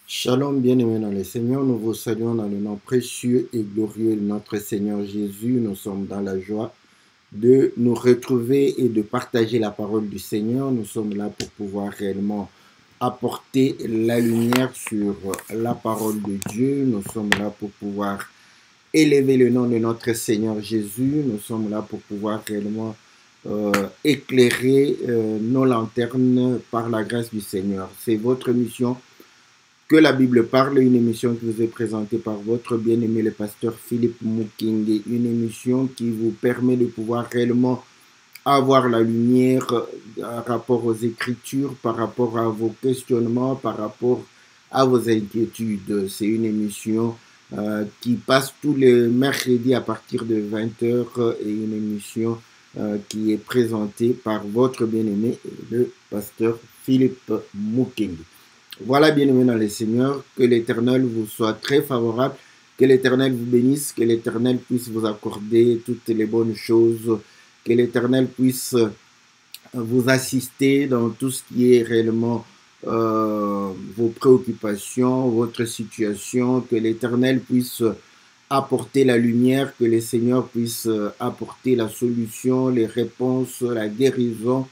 Shalom, bien-aimés dans le Seigneur, nous vous saluons dans le nom précieux et glorieux de notre Seigneur Jésus. Nous sommes dans la joie de nous retrouver et de partager la parole du Seigneur. Nous sommes là pour pouvoir réellement apporter la lumière sur la parole de Dieu. Nous sommes là pour pouvoir élever le nom de notre Seigneur Jésus. Nous sommes là pour pouvoir réellement éclairer nos lanternes par la grâce du Seigneur. C'est votre mission que la Bible parle, une émission qui vous est présentée par votre bien-aimé le pasteur Philippe Mukinge, une émission qui vous permet de pouvoir réellement avoir la lumière par rapport aux Écritures, par rapport à vos questionnements, par rapport à vos inquiétudes. C'est une émission qui passe tous les mercredis à partir de 20 heures et une émission qui est présentée par votre bien-aimé, le pasteur Philippe Mukinge. Voilà, bien-aimés dans le Seigneur, que l'Éternel vous soit très favorable, que l'Éternel vous bénisse, que l'Éternel puisse vous accorder toutes les bonnes choses, que l'Éternel puisse vous assister dans tout ce qui est réellement vos préoccupations, votre situation, que l'Éternel puisse apporter la lumière, que le Seigneur puisse apporter la solution, les réponses, la guérison,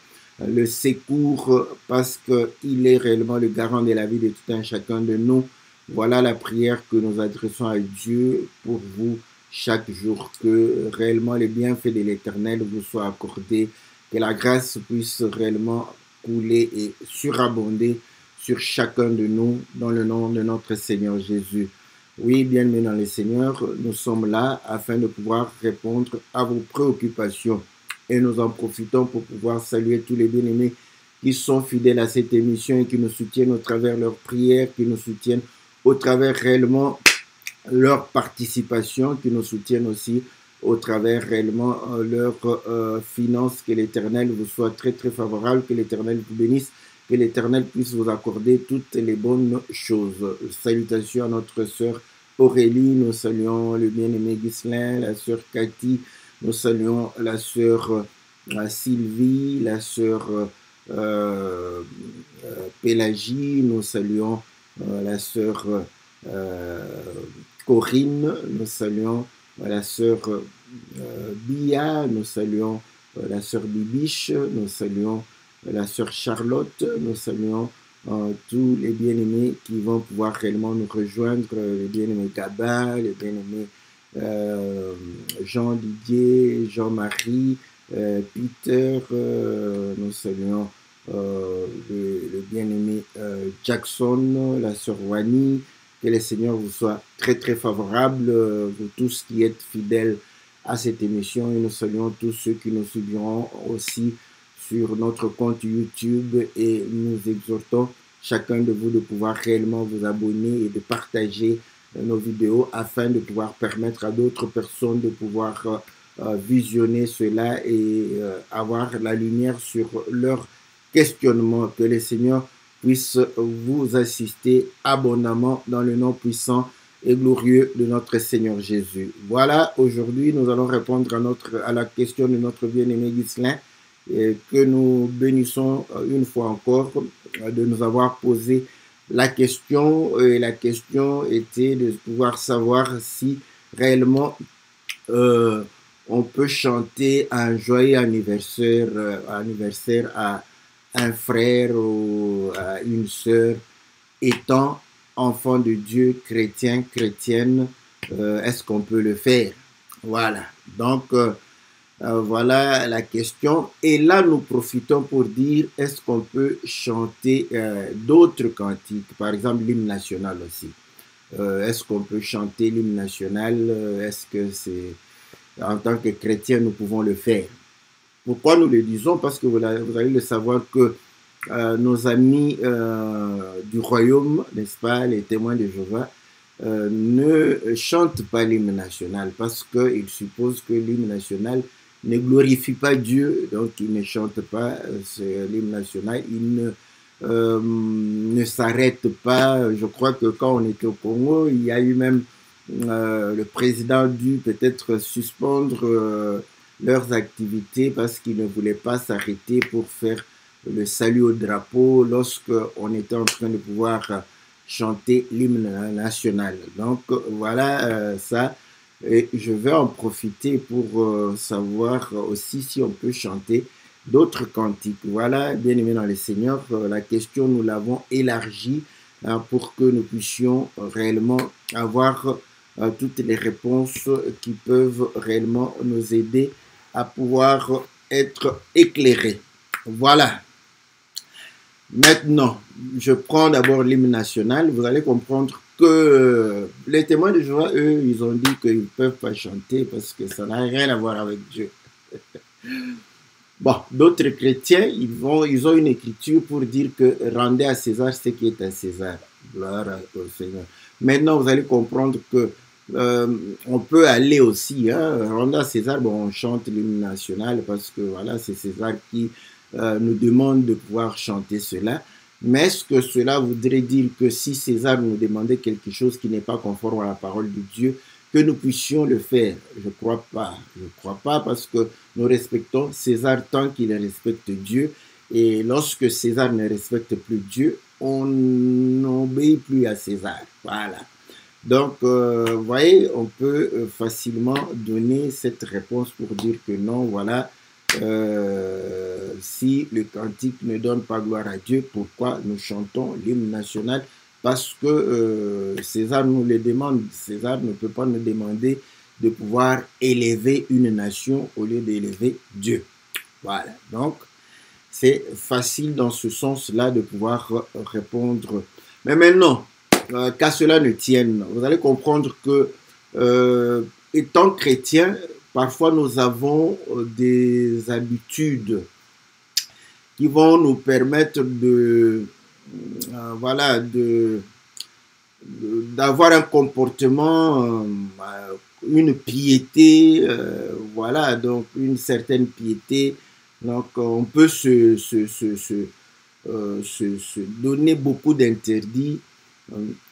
le secours, parce qu'il est réellement le garant de la vie de tout un chacun de nous. Voilà la prière que nous adressons à Dieu pour vous chaque jour, que réellement les bienfaits de l'Éternel vous soient accordés, que la grâce puisse réellement couler et surabonder sur chacun de nous dans le nom de notre Seigneur Jésus. Oui, bien-aimés dans le Seigneur, nous sommes là afin de pouvoir répondre à vos préoccupations et nous en profitons pour pouvoir saluer tous les bien-aimés qui sont fidèles à cette émission et qui nous soutiennent au travers de leurs prières, qui nous soutiennent au travers réellement leur participation, qui nous soutiennent aussi au travers réellement leurs finances. Que l'Éternel vous soit très très favorable, que l'Éternel vous bénisse, que l'Éternel puisse vous accorder toutes les bonnes choses. Salutations à notre sœur Aurélie, nous saluons le bien-aimé Ghislain, la sœur Cathy, nous saluons la sœur Sylvie, la sœur Pélagie, nous saluons la sœur Corinne, nous saluons la sœur Bia, nous saluons la sœur Bibiche, nous saluons la sœur Charlotte, nous saluons tous les bien-aimés qui vont pouvoir réellement nous rejoindre, les bien-aimés Gabin, les bien-aimés Jean Didier, Jean-Marie, Peter, nous saluons le bien-aimé Jackson, la sœur Wani. Que le Seigneur vous soit très très favorable, vous tous qui êtes fidèles à cette émission, et nous saluons tous ceux qui nous suivront aussi sur notre compte YouTube, et nous exhortons chacun de vous de pouvoir réellement vous abonner et de partager nos vidéos afin de pouvoir permettre à d'autres personnes de pouvoir visionner cela et avoir la lumière sur leurs questionnements. Que le Seigneur puisse vous assister abondamment dans le nom puissant et glorieux de notre Seigneur Jésus. Voilà, aujourd'hui, nous allons répondre à la question de notre bien-aimé Ghislain, que nous bénissons une fois encore de nous avoir posé la question. Et la question était de pouvoir savoir si réellement on peut chanter un joyeux anniversaire à un frère ou à une sœur étant enfant de Dieu, chrétien, chrétienne. Est-ce qu'on peut le faire? Voilà. Donc, voilà la question. Et là, nous profitons pour dire, est-ce qu'on peut chanter d'autres cantiques, par exemple l'hymne national aussi? Est-ce qu'on peut chanter l'hymne national? Est-ce que c'est, en tant que chrétien, nous pouvons le faire? Pourquoi nous le disons? Parce que vous allez le savoir que nos amis du royaume, n'est-ce pas, les témoins de Jéhovah, ne chantent pas l'hymne national parce qu'ils supposent que l'hymne national ne glorifie pas Dieu, donc ils ne chantent pas l'hymne national, ils ne s'arrêtent pas. Je crois que quand on était au Congo, il y a eu même le président dû peut-être suspendre leurs activités parce qu'ils ne voulaient pas s'arrêter pour faire le salut au drapeau lorsqu'on était en train de pouvoir chanter l'hymne national. Donc voilà ça. Et je vais en profiter pour savoir aussi si on peut chanter d'autres cantiques. Voilà, bien aimé dans le Seigneur, la question, nous l'avons élargie pour que nous puissions réellement avoir toutes les réponses qui peuvent réellement nous aider à pouvoir être éclairés. Voilà. Maintenant, je prends d'abord l'hymne national. Vous allez comprendre que les témoins de Jéhovah, eux, ils ont dit qu'ils ne peuvent pas chanter parce que ça n'a rien à voir avec Dieu. Bon, d'autres chrétiens, ils ont une écriture pour dire que rendez à César ce qui est à César. Gloire au Seigneur. Maintenant, vous allez comprendre que on peut aller aussi, rendez à César, bon, on chante l'hymne national parce que voilà, c'est César qui nous demande de pouvoir chanter cela. Mais est-ce que cela voudrait dire que si César nous demandait quelque chose qui n'est pas conforme à la parole de Dieu, que nous puissions le faire? Je ne crois pas. Je ne crois pas parce que nous respectons César tant qu'il respecte Dieu. Et lorsque César ne respecte plus Dieu, on n'obéit plus à César. Voilà. Donc, vous voyez, on peut facilement donner cette réponse pour dire que non, voilà, si le cantique ne donne pas gloire à Dieu, pourquoi nous chantons l'hymne national? Parce que César nous le demande. César ne peut pas nous demander de pouvoir élever une nation au lieu d'élever Dieu. Voilà, donc c'est facile dans ce sens-là de pouvoir répondre. Mais maintenant, qu'à cela ne tienne, vous allez comprendre que étant chrétien, parfois nous avons des habitudes qui vont nous permettre de voilà, d'avoir un comportement, une piété, voilà, donc une certaine piété. Donc on peut se donner beaucoup d'interdits.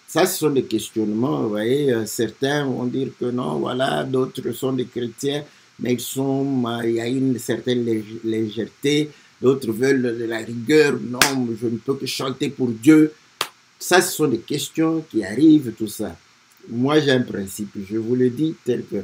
Ça, ce sont des questionnements, vous voyez, certains vont dire que non, voilà, d'autres sont des chrétiens, mais il y a une certaine légèreté, d'autres veulent de la rigueur, non, je ne peux que chanter pour Dieu. Ça, ce sont des questions qui arrivent, tout ça. Moi, j'ai un principe, je vous le dis, tel que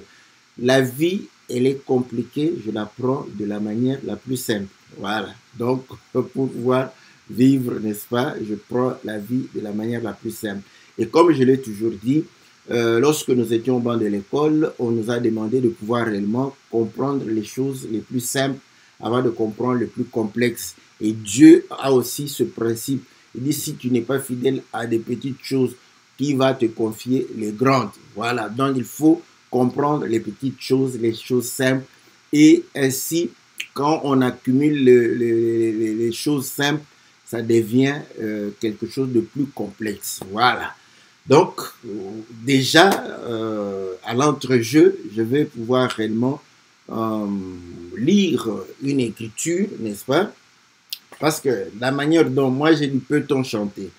la vie, elle est compliquée, je la prends de la manière la plus simple. Voilà, donc pour pouvoir vivre, n'est-ce pas, je prends la vie de la manière la plus simple. Et comme je l'ai toujours dit, lorsque nous étions au banc de l'école, on nous a demandé de pouvoir réellement comprendre les choses les plus simples avant de comprendre les plus complexes. Et Dieu a aussi ce principe. Il dit, si tu n'es pas fidèle à des petites choses, qui va te confier les grandes? Voilà, donc il faut comprendre les petites choses, les choses simples. Et ainsi, quand on accumule les choses simples, ça devient quelque chose de plus complexe. Voilà. Donc, déjà, à l'entrejeu, je vais pouvoir réellement lire une écriture, n'est-ce pas? Parce que la manière dont moi j'ai dit peut-on chanter,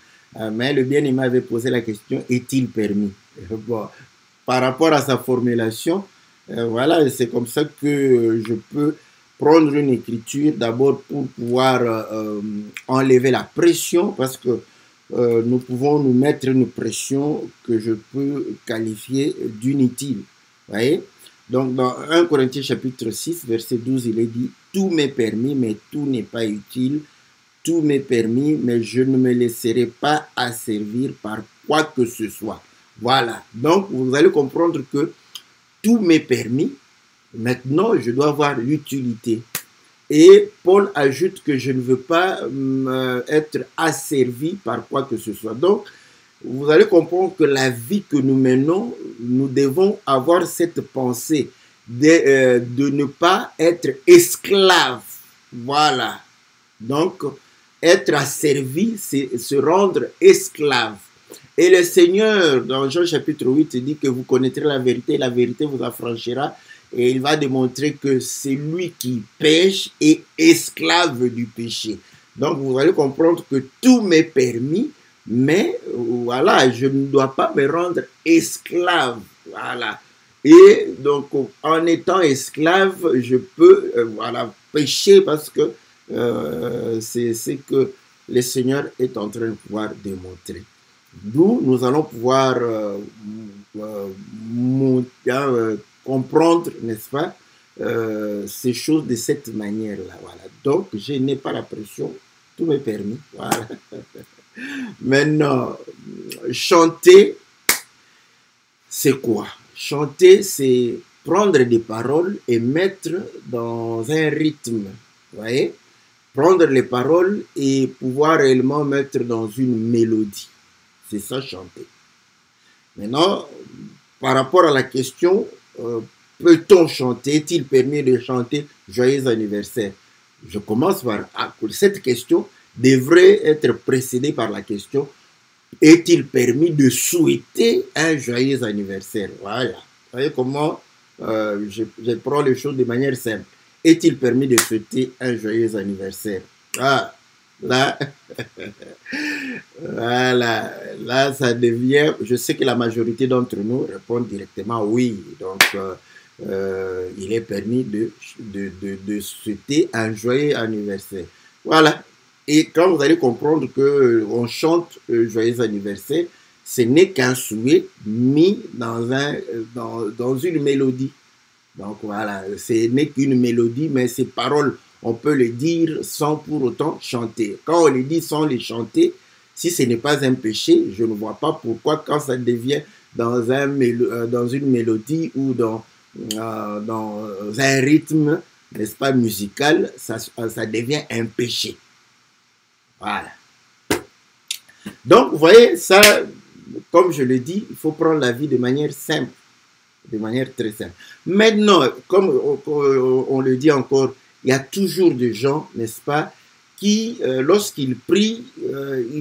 mais le bien-aimé avait posé la question, est-il permis? Bon, par rapport à sa formulation, voilà, c'est comme ça que je peux prendre une écriture d'abord pour pouvoir enlever la pression, parce que nous pouvons nous mettre une pression que je peux qualifier d'inutile. Voyez? Donc, dans 1 Corinthiens chapitre 6, verset 12, il est dit, tout m'est permis, mais tout n'est pas utile. Tout m'est permis, mais je ne me laisserai pas asservir par quoi que ce soit. Voilà. Donc, vous allez comprendre que tout m'est permis. Maintenant, je dois avoir l'utilité. Et Paul ajoute que je ne veux pas être asservi par quoi que ce soit. Donc, vous allez comprendre que la vie que nous menons, nous devons avoir cette pensée de ne pas être esclave. Voilà. Donc, être asservi, c'est se rendre esclave. Et le Seigneur, dans Jean chapitre 8, dit que vous connaîtrez la vérité vous affranchira. Et il va démontrer que c'est lui qui pêche et esclave du péché. Donc, vous allez comprendre que tout m'est permis, mais voilà, je ne dois pas me rendre esclave. Voilà. Et donc, en étant esclave, je peux voilà, pécher parce que c'est ce que le Seigneur est en train de pouvoir démontrer. D'où nous allons pouvoir comprendre, n'est-ce pas, ces choses de cette manière-là. Voilà. Donc, je n'ai pas la pression, tout m'est permis. Voilà. Maintenant, chanter, c'est quoi? Chanter, c'est prendre des paroles et mettre dans un rythme. Vous voyez? Prendre les paroles et pouvoir réellement mettre dans une mélodie. C'est ça, chanter. Maintenant, par rapport à la question, peut-on chanter? Est-il permis de chanter Joyeux anniversaire? Je commence par cette question devrait être précédée par la question est-il permis de souhaiter un joyeux anniversaire? Voilà. Vous voyez comment je prends les choses de manière simple. Est-il permis de souhaiter un joyeux anniversaire? Ah, là, voilà, là, ça devient, je sais que la majorité d'entre nous répondent directement oui. Donc, il est permis de souhaiter un joyeux anniversaire. Voilà. Et quand vous allez comprendre qu'on chante joyeux anniversaire, ce n'est qu'un souhait mis dans une mélodie. Donc voilà, ce n'est qu'une mélodie, mais ces paroles, on peut les dire sans pour autant chanter. Quand on les dit sans les chanter, si ce n'est pas un péché, je ne vois pas pourquoi quand ça devient dans une mélodie ou dans un rythme, n'est-ce pas, musical, ça devient un péché. Voilà. Donc, vous voyez, ça, comme je le dis, il faut prendre la vie de manière simple, de manière très simple. Maintenant, comme on le dit encore, il y a toujours des gens, n'est-ce pas, qui, lorsqu'ils prient,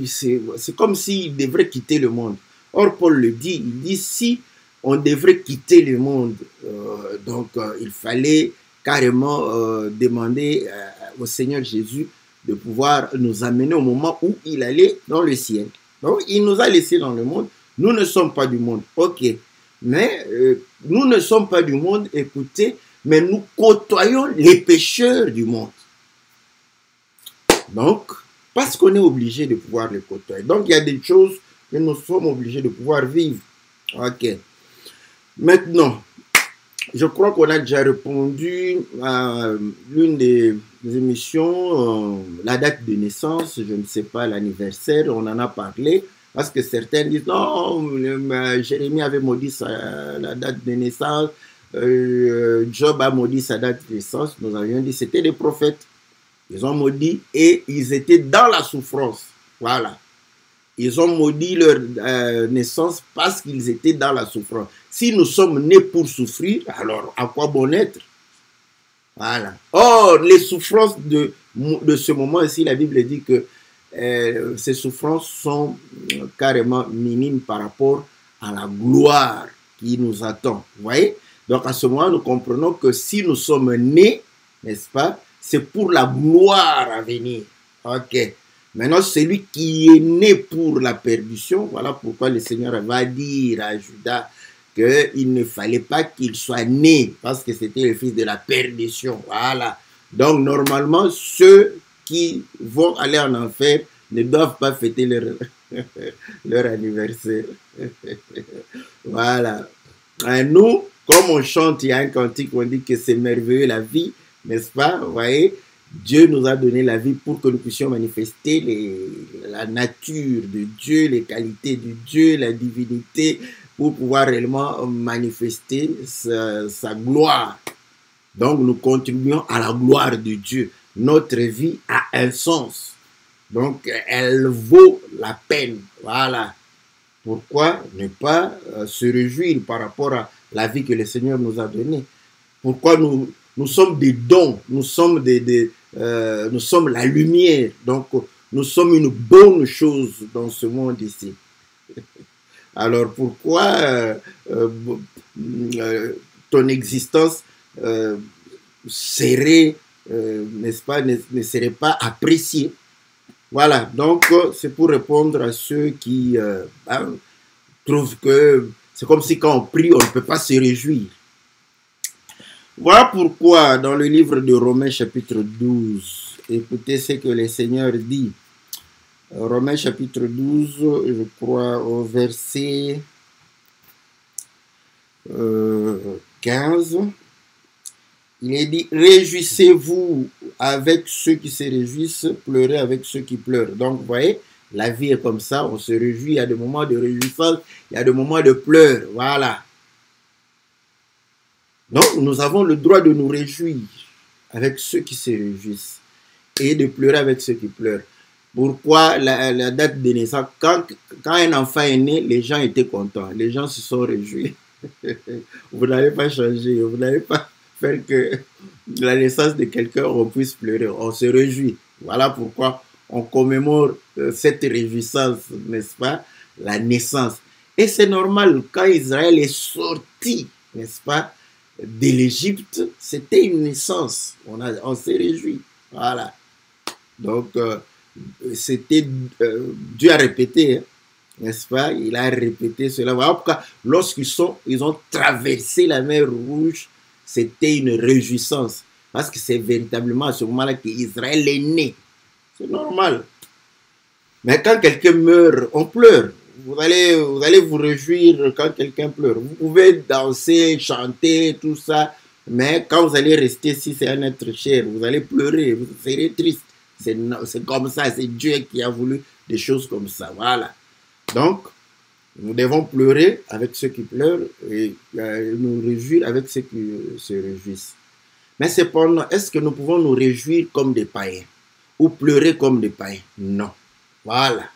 c'est comme s'ils devraient quitter le monde. Or, Paul le dit, il dit, si on devrait quitter le monde, il fallait carrément demander au Seigneur Jésus de pouvoir nous amener au moment où il allait dans le ciel. Donc, il nous a laissés dans le monde. Nous ne sommes pas du monde. Ok. Mais nous ne sommes pas du monde, écoutez, mais nous côtoyons les pécheurs du monde. Donc, parce qu'on est obligé de pouvoir les côtoyer. Donc, il y a des choses que nous sommes obligés de pouvoir vivre. Ok. Maintenant, je crois qu'on a déjà répondu à l'une des émissions, la date de naissance, je ne sais pas, l'anniversaire, on en a parlé, parce que certains disent non, Jérémie avait maudit la date de naissance, Job a maudit sa date de naissance, nous avions dit c'était des prophètes, ils ont maudit et ils étaient dans la souffrance, voilà. Ils ont maudit leur naissance parce qu'ils étaient dans la souffrance. Si nous sommes nés pour souffrir, alors à quoi bon être? Voilà. Or, les souffrances de ce moment ici, la Bible dit que ces souffrances sont carrément minimes par rapport à la gloire qui nous attend. Vous voyez? Donc, à ce moment, nous comprenons que si nous sommes nés, n'est-ce pas, c'est pour la gloire à venir. Ok. Maintenant, celui qui est né pour la perdition, voilà pourquoi le Seigneur va dire à Judas qu'il ne fallait pas qu'il soit né, parce que c'était le fils de la perdition. Voilà. Donc, normalement, ceux qui vont aller en enfer ne doivent pas fêter leur anniversaire. Voilà. Et nous, comme on chante, il y a un cantique, on dit que c'est merveilleux la vie, n'est-ce pas? Vous voyez? Dieu nous a donné la vie pour que nous puissions manifester la nature de Dieu, les qualités de Dieu, la divinité, pour pouvoir réellement manifester sa gloire. Donc, nous contribuons à la gloire de Dieu. Notre vie a un sens. Donc, elle vaut la peine. Voilà. Pourquoi ne pas se réjouir par rapport à la vie que le Seigneur nous a donnée? Pourquoi nous sommes des dons, nous sommes nous sommes la lumière, donc nous sommes une bonne chose dans ce monde ici. Alors pourquoi ton existence serait, n'est-ce pas, ne serait pas appréciée? Voilà, donc c'est pour répondre à ceux qui trouvent que c'est comme si quand on prie, on ne peut pas se réjouir. Voilà pourquoi dans le livre de Romains chapitre 12, écoutez ce que le Seigneur dit. Romains chapitre 12, je crois au verset 15. Il est dit, réjouissez-vous avec ceux qui se réjouissent, pleurez avec ceux qui pleurent. Donc, vous voyez, la vie est comme ça, on se réjouit, il y a des moments de réjouissance, il y a des moments de pleurs, voilà. Donc, nous avons le droit de nous réjouir avec ceux qui se réjouissent et de pleurer avec ceux qui pleurent. Pourquoi la date de naissance? Quand un enfant est né, les gens étaient contents, les gens se sont réjouis. Vous n'allez pas changer, vous n'allez pas faire que la naissance de quelqu'un, on puisse pleurer, on se réjouit. Voilà pourquoi on commémore cette réjouissance, n'est-ce pas, la naissance. Et c'est normal, quand Israël est sorti, n'est-ce pas, de l'Égypte, c'était une naissance, on s'est réjoui, voilà. Donc, c'était Dieu a répété, hein, n'est-ce pas? Il a répété cela. Voilà pourquoi, lorsqu'ils ont traversé la mer Rouge, c'était une réjouissance. Parce que c'est véritablement à ce moment-là qu'Israël est né. C'est normal. Mais quand quelqu'un meurt, on pleure. Vous allez vous réjouir quand quelqu'un pleure. Vous pouvez danser, chanter, tout ça. Mais quand vous allez rester, si c'est un être cher, vous allez pleurer, vous serez triste. C'est comme ça, c'est Dieu qui a voulu des choses comme ça. Voilà. Donc, nous devons pleurer avec ceux qui pleurent et nous réjouir avec ceux qui se réjouissent. Mais cependant, est-ce que nous pouvons nous réjouir comme des païens ou pleurer comme des païens? Non. Voilà.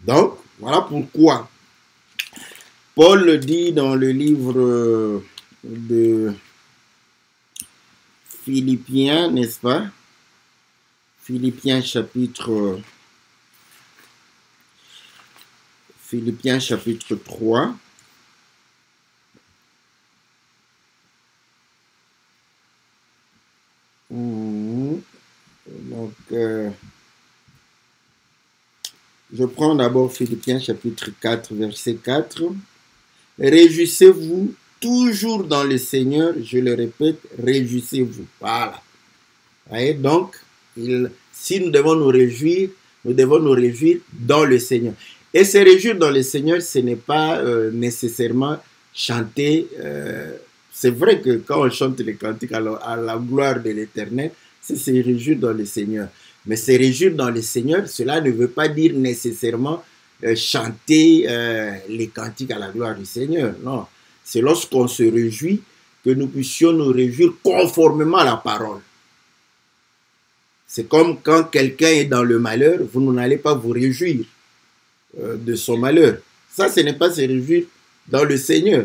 Donc, voilà pourquoi Paul le dit dans le livre de Philippiens, n'est-ce pas? Philippiens chapitre 3. Donc, je prends d'abord Philippiens chapitre 4, verset 4. Réjouissez-vous toujours dans le Seigneur, je le répète, réjouissez-vous. Voilà. Voyez, donc, si nous devons nous réjouir dans le Seigneur. Et se réjouir dans le Seigneur, ce n'est pas nécessairement chanter. C'est vrai que quand on chante les cantiques à la gloire de l'Éternel, c'est se réjouir dans le Seigneur. Mais se réjouir dans le Seigneur, cela ne veut pas dire nécessairement chanter les cantiques à la gloire du Seigneur. Non, c'est lorsqu'on se réjouit que nous puissions nous réjouir conformément à la parole. C'est comme quand quelqu'un est dans le malheur, vous n'allez pas vous réjouir de son malheur. Ça, ce n'est pas se réjouir dans le Seigneur.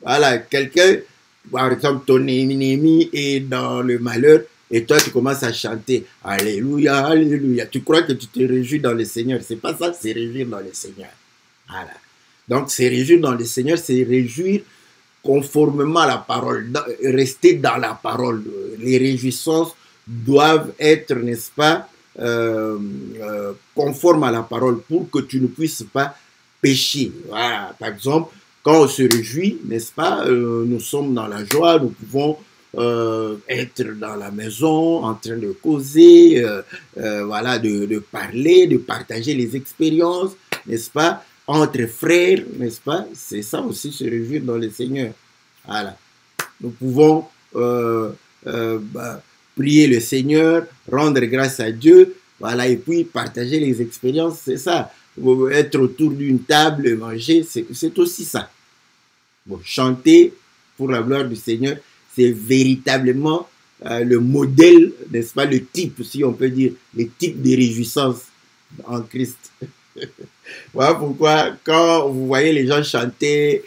Voilà, quelqu'un, par exemple, ton ennemi est dans le malheur et toi, tu commences à chanter Alléluia, Alléluia. Tu crois que tu te réjouis dans le Seigneur. C'est pas ça, c'est réjouir dans le Seigneur. Voilà. Donc, se réjouir dans le Seigneur, c'est réjouir conformément à la parole, rester dans la parole. Les réjouissances doivent être, n'est-ce pas, conformes à la parole pour que tu ne puisses pas pécher. Voilà. Par exemple, quand on se réjouit, n'est-ce pas, nous sommes dans la joie, nous pouvons être dans la maison, en train de causer, voilà, de parler, de partager les expériences, n'est-ce pas, entre frères, n'est-ce pas? C'est ça aussi se réjouir dans le Seigneur. Voilà. Nous pouvons prier le Seigneur, rendre grâce à Dieu, voilà, et puis partager les expériences, c'est ça. Être autour d'une table, manger, c'est aussi ça. Bon, chanter pour la gloire du Seigneur, c'est véritablement le modèle, n'est-ce pas, le type, si on peut dire, le type de réjouissance en Christ. Voilà pourquoi, quand vous voyez les gens chanter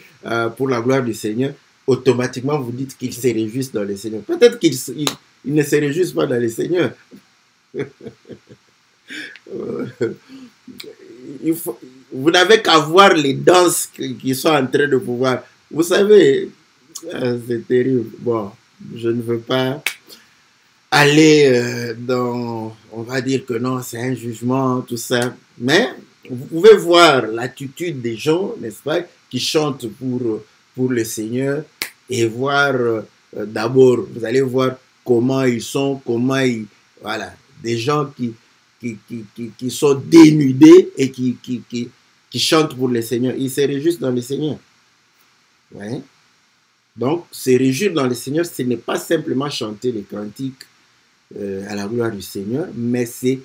pour la gloire du Seigneur, automatiquement vous dites qu'ils se réjouissent dans le Seigneur. Peut-être qu'ils ne se réjouissent pas dans le Seigneur. Vous n'avez qu'à voir les danses qui sont en train de pouvoir. Vous savez, c'est terrible. Bon, je ne veux pas aller dans, on va dire que non, c'est un jugement, tout ça. Mais vous pouvez voir l'attitude des gens, n'est-ce pas, qui chantent pour le Seigneur et voir d'abord, vous allez voir comment ils sont, voilà, des gens qui sont dénudés et qui chantent pour le Seigneur. Ils se réjouissent dans le Seigneur. Ouais. Donc, se réjouir dans le Seigneur, ce n'est pas simplement chanter les cantiques à la gloire du Seigneur, mais c'est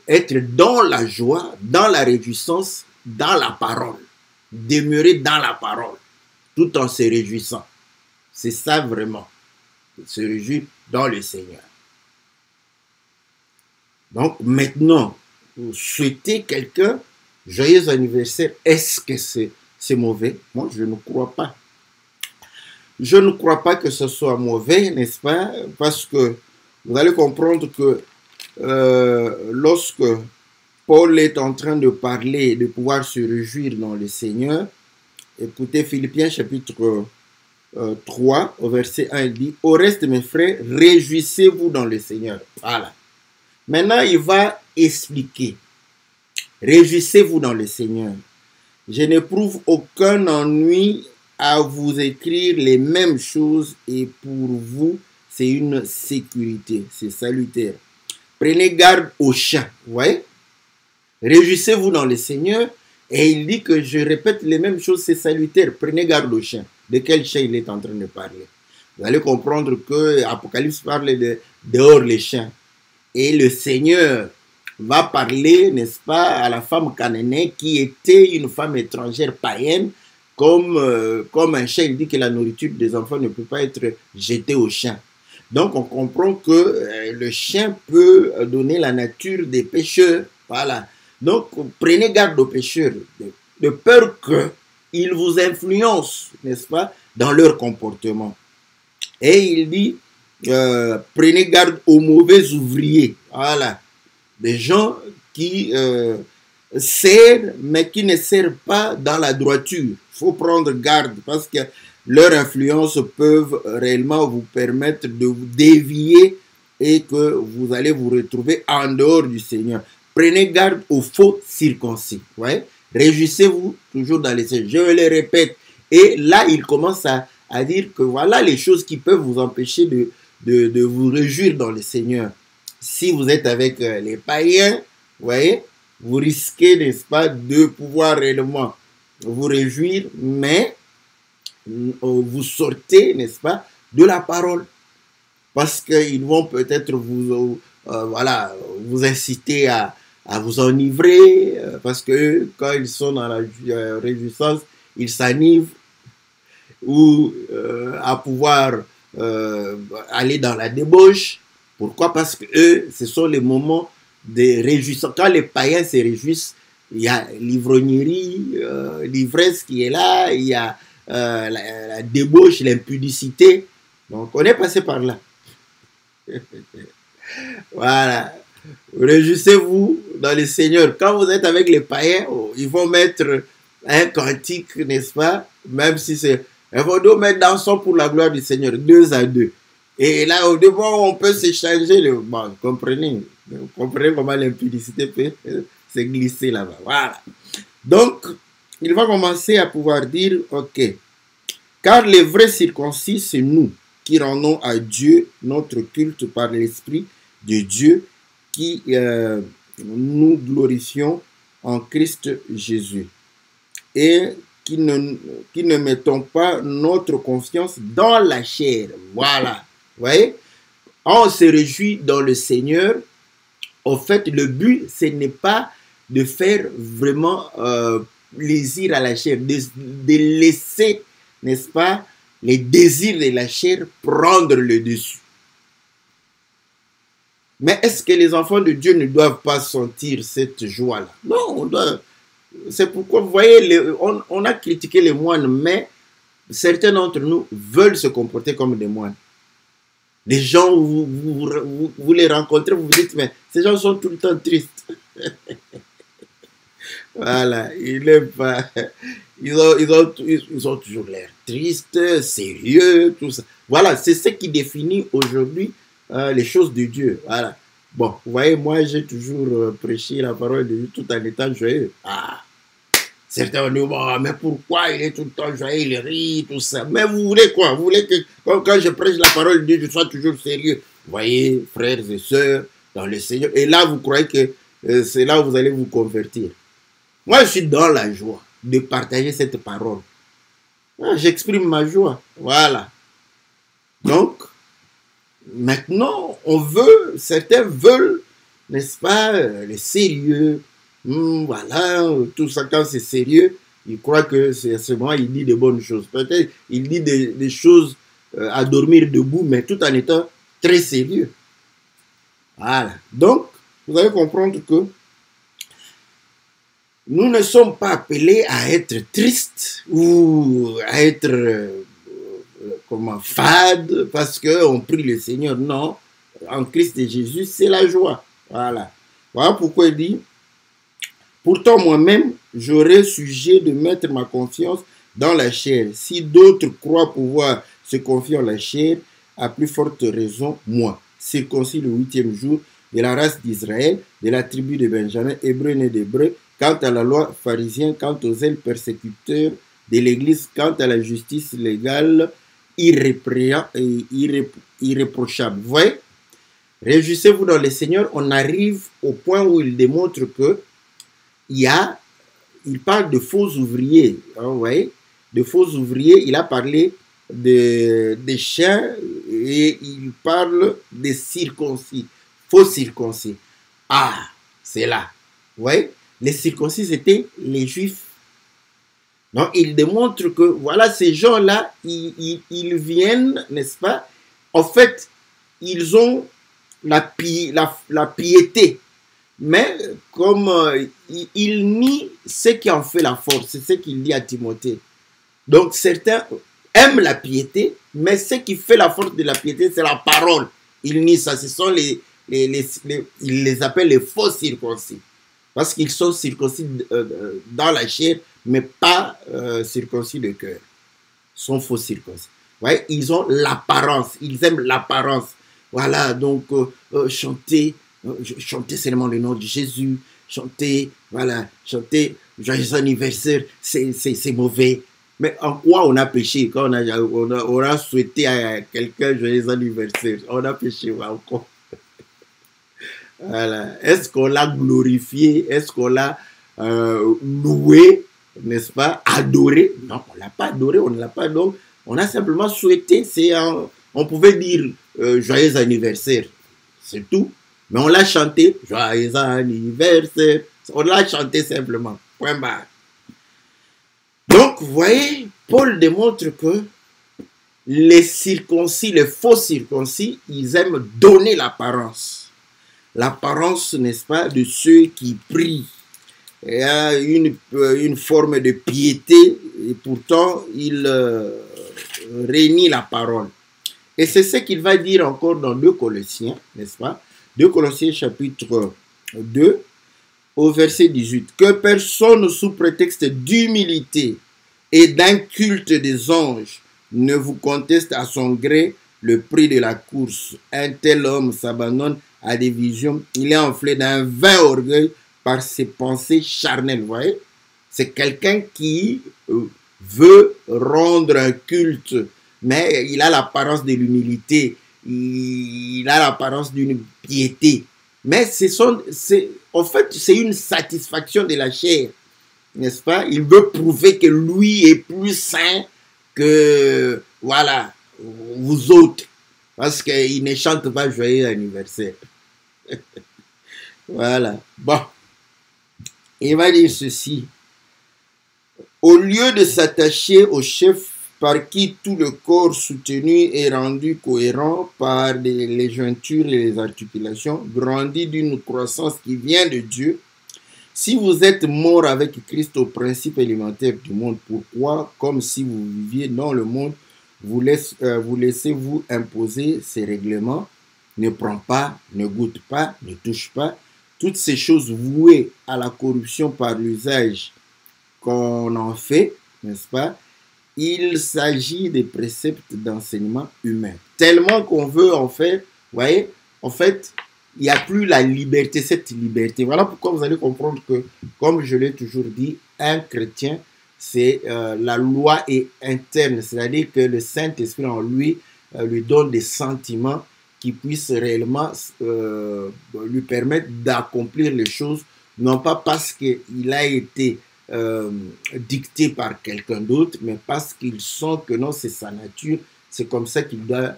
être dans la joie, dans la réjouissance, dans la parole. Demeurer dans la parole, tout en se réjouissant. C'est ça vraiment, se réjouir dans le Seigneur. Donc maintenant, vous souhaitez quelqu'un joyeux anniversaire, est-ce que c'est mauvais? Moi, je ne crois pas. Je ne crois pas que ce soit mauvais, n'est-ce pas? Parce que vous allez comprendre que lorsque Paul est en train de parler, de pouvoir se réjouir dans le Seigneur, écoutez Philippiens chapitre 3, au verset 1, il dit « Au reste, mes frères, réjouissez-vous dans le Seigneur. » Voilà. Maintenant, il va expliquer. Réjouissez-vous dans le Seigneur. Je n'éprouve aucun ennui à vous écrire les mêmes choses et pour vous, c'est une sécurité, c'est salutaire. Prenez garde aux chats, vous voyez? Réjouissez-vous dans le Seigneur. Et il dit que je répète les mêmes choses, c'est salutaire. Prenez garde aux chiens. De quel chien il est en train de parler? Vous allez comprendre que Apocalypse parle de dehors les chiens. Et le Seigneur va parler, n'est-ce pas, à la femme cananéenne qui était une femme étrangère païenne, comme un chien. Il dit que la nourriture des enfants ne peut pas être jetée aux chiens. Donc on comprend que le chien peut donner la nature des pécheurs. Voilà. Donc, prenez garde aux pécheurs, de peur qu'ils vous influencent, n'est-ce pas, dans leur comportement. Et il dit, prenez garde aux mauvais ouvriers. Voilà. Des gens qui servent, mais qui ne servent pas dans la droiture. Il faut prendre garde parce que leur influence peuvent réellement vous permettre de vous dévier et que vous allez vous retrouver en dehors du Seigneur. Prenez garde aux faux circoncis. Ouais? Réjouissez-vous toujours dans les Seigneurs. Je le répète. Et là, il commence à dire que voilà les choses qui peuvent vous empêcher de vous réjouir dans le Seigneur. Si vous êtes avec les païens, voyez, vous risquez, n'est-ce pas, de pouvoir réellement vous réjouir, mais vous sortez, n'est-ce pas, de la parole. Parce qu'ils vont peut-être voilà, vous inciter à vous enivrer, parce que quand ils sont dans la réjouissance, ils s'enivrent, ou à pouvoir aller dans la débauche. Pourquoi? Parce que eux, ce sont les moments de réjouissance. Quand les païens se réjouissent, il y a l'ivrognerie, l'ivresse qui est là, il y a la débauche, l'impudicité. Donc on est passé par là. Voilà. Réjouissez-vous dans le Seigneur. Quand vous êtes avec les païens, ils vont mettre un cantique, n'est-ce pas? Même si c'est... Ils vont nous mettre dansons pour la gloire du Seigneur, 2 à 2. Et là, au début, on peut s'échanger. Bon, comprenez comment l'impudicité peut se glisser là-bas. Voilà. Donc, il va commencer à pouvoir dire, ok, car les vrais circoncis, c'est nous qui rendons à Dieu notre culte par l'Esprit de Dieu, qui nous glorifions en Christ Jésus. Et qui ne mettons pas notre confiance dans la chair. Voilà. Vous voyez? On se réjouit dans le Seigneur. En fait, le but, ce n'est pas de faire vraiment plaisir à la chair, de laisser, n'est-ce pas, les désirs de la chair prendre le dessus. Mais est-ce que les enfants de Dieu ne doivent pas sentir cette joie-là? Non, on doit... C'est pourquoi, vous voyez, on a critiqué les moines, mais certains d'entre nous veulent se comporter comme des moines. Les gens, vous les rencontrez, vous vous dites, mais ces gens sont tout le temps tristes. Voilà, ils n'aiment pas. Ils ont toujours l'air tristes, sérieux, tout ça. Voilà, c'est ce qui définit aujourd'hui les choses de Dieu. Voilà. Bon, vous voyez, moi, j'ai toujours prêché la parole de Dieu tout en étant joyeux. Ah, certains vont dire, bon, mais pourquoi il est tout le temps joyeux, il rit, tout ça. Mais vous voulez quoi? Vous voulez que, quand je prêche la parole de Dieu, je sois toujours sérieux? Vous voyez, frères et sœurs, dans le Seigneur. Et là, vous croyez que c'est là où vous allez vous convertir. Moi, je suis dans la joie de partager cette parole. J'exprime ma joie. Voilà. Donc, maintenant, certains veulent, n'est-ce pas, le sérieux. Voilà, tout ça, quand c'est sérieux, ils croient que c'est seulement, il dit de bonnes choses. Peut-être il dit des choses à dormir debout, mais tout en étant très sérieux. Voilà. Donc, vous allez comprendre que nous ne sommes pas appelés à être tristes ou à être fades parce qu'on prie le Seigneur. Non, en Christ et Jésus, c'est la joie. Voilà. Voilà pourquoi il dit, pourtant moi-même, j'aurais sujet de mettre ma confiance dans la chair. Si d'autres croient pouvoir se confier en la chair, à plus forte raison, moi, circoncis le 8e jour, de la race d'Israël, de la tribu de Benjamin, hébreu né d'hébreu, quant à la loi pharisien, quant aux ailes persécuteurs de l'Église, quant à la justice légale, irréprochable. Vous voyez, réjouissez-vous dans le Seigneur, on arrive au point où il démontre que il parle de faux ouvriers. Vous voyez, de faux ouvriers, il a parlé des chiens et il parle des circoncis, faux circoncis. Ah, c'est là. Vous voyez, les circoncis, c'était les juifs. Donc, il démontre que, voilà, ces gens-là, ils viennent, n'est-ce pas? En fait, ils ont la piété. Mais comme il nie ce qui en fait la force, c'est ce qu'il dit à Timothée. Donc, certains aiment la piété, mais ce qui fait la force de la piété, c'est la parole. Il nie ça. Ce sont il les appelle les faux circoncis. Parce qu'ils sont circoncis dans la chair, mais pas circoncis de cœur. Ils sont faux circoncis. Ouais, ils ont l'apparence, ils aiment l'apparence. Voilà, donc chanter seulement le nom de Jésus, chanter, voilà, chanter joyeux anniversaire, c'est mauvais. Mais en quoi on a péché quand on a souhaité à quelqu'un joyeux anniversaire? On a péché encore. Voilà. Est-ce qu'on l'a glorifié? Est-ce qu'on l'a loué? N'est-ce pas? Adoré? Non, on ne l'a pas adoré, on ne l'a pas. Donc, on a simplement souhaité. On pouvait dire joyeux anniversaire. C'est tout. Mais on l'a chanté. Joyeux anniversaire. On l'a chanté simplement. Point barre. Donc, vous voyez, Paul démontre que les circoncis, les faux circoncis, ils aiment donner l'apparence. L'apparence, n'est-ce pas, de ceux qui prient. Il y a une forme de piété et pourtant il réunit la parole. Et c'est ce qu'il va dire encore dans 2 Colossiens, n'est-ce pas? 2 Colossiens chapitre 2 au verset 18. Que personne sous prétexte d'humilité et d'un culte des anges ne vous conteste à son gré le prix de la course. Un tel homme s'abandonne à des visions. Il est enflé d'un vain orgueil par ses pensées charnelles. Vous voyez? C'est quelqu'un qui veut rendre un culte, mais il a l'apparence de l'humilité. Il a l'apparence d'une piété. Mais en fait, c'est une satisfaction de la chair. N'est-ce pas? Il veut prouver que lui est plus saint que, voilà, vous autres. Parce qu'il ne chante pas joyeux anniversaire. Voilà. Bon. Il va dire ceci. Au lieu de s'attacher au chef par qui tout le corps soutenu est rendu cohérent par les jointures et les articulations, grandit d'une croissance qui vient de Dieu. Si vous êtes mort avec Christ au principe élémentaire du monde, pourquoi, comme si vous viviez dans le monde, vous laissez-vous imposer ces règlements? Ne prends pas, ne goûte pas, ne touche pas. Toutes ces choses vouées à la corruption par l'usage qu'on en fait, n'est-ce pas? Il s'agit des préceptes d'enseignement humain. Tellement qu'on veut en faire, vous voyez, en fait, il n'y a plus la liberté, cette liberté. Voilà pourquoi vous allez comprendre que, comme je l'ai toujours dit, un chrétien, c'est la loi est interne, c'est-à-dire que le Saint-Esprit en lui lui donne des sentiments qui puisse réellement lui permettre d'accomplir les choses, non pas parce qu'il a été dicté par quelqu'un d'autre, mais parce qu'il sent que non, c'est sa nature, c'est comme ça qu'il doit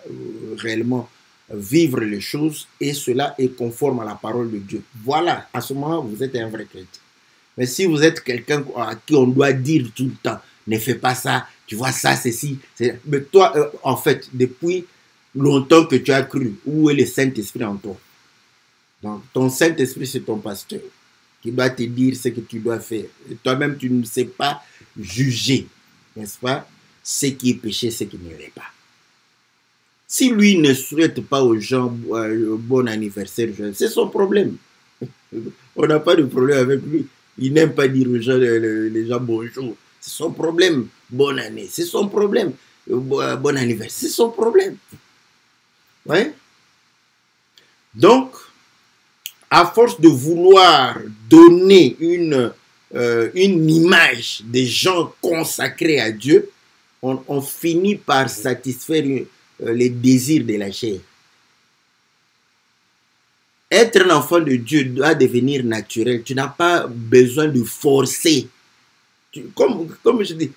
réellement vivre les choses, et cela est conforme à la parole de Dieu. Voilà, à ce moment, vous êtes un vrai chrétien. Mais si vous êtes quelqu'un à qui on doit dire tout le temps, ne fais pas ça, tu vois ça, c'est ci. Mais toi, en fait, depuis longtemps que tu as cru, où est le Saint-Esprit en toi? Donc, ton Saint-Esprit, c'est ton pasteur qui doit te dire ce que tu dois faire. Et toi-même, tu ne sais pas juger, n'est-ce pas, ce qui est péché, ce qui ne l'est pas. Si lui ne souhaite pas aux gens bon anniversaire, c'est son problème. On n'a pas de problème avec lui. Il n'aime pas dire aux gens, les gens bonjour. C'est son problème. Bonne année, c'est son problème. Bon anniversaire, c'est son problème. Ouais. Donc, à force de vouloir donner une image des gens consacrés à Dieu, on finit par satisfaire les désirs de la chair. Être un enfant de Dieu doit devenir naturel. Tu n'as pas besoin de forcer. Comme je dis,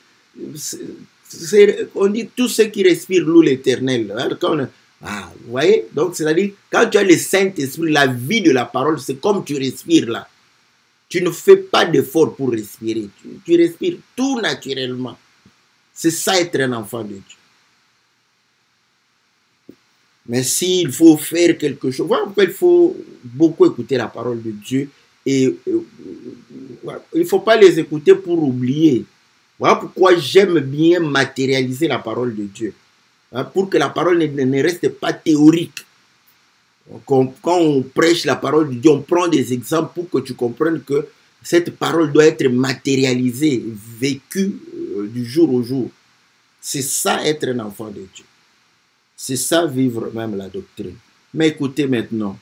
on dit tout ce qui respire loue l'Éternel. Vous voyez? Donc, c'est-à-dire, quand tu as le Saint-Esprit, la vie de la parole, c'est comme tu respires là. Tu ne fais pas d'effort pour respirer. Tu respires tout naturellement. C'est ça être un enfant de Dieu. Mais s'il faut faire quelque chose, voilà pourquoi il faut beaucoup écouter la parole de Dieu. Et il ne faut pas les écouter pour oublier. Voilà pourquoi j'aime bien matérialiser la parole de Dieu. Pour que la parole ne reste pas théorique. Quand on prêche la parole de Dieu, on prend des exemples pour que tu comprennes que cette parole doit être matérialisée, vécue du jour au jour. C'est ça être un enfant de Dieu. C'est ça vivre même la doctrine. Mais écoutez maintenant,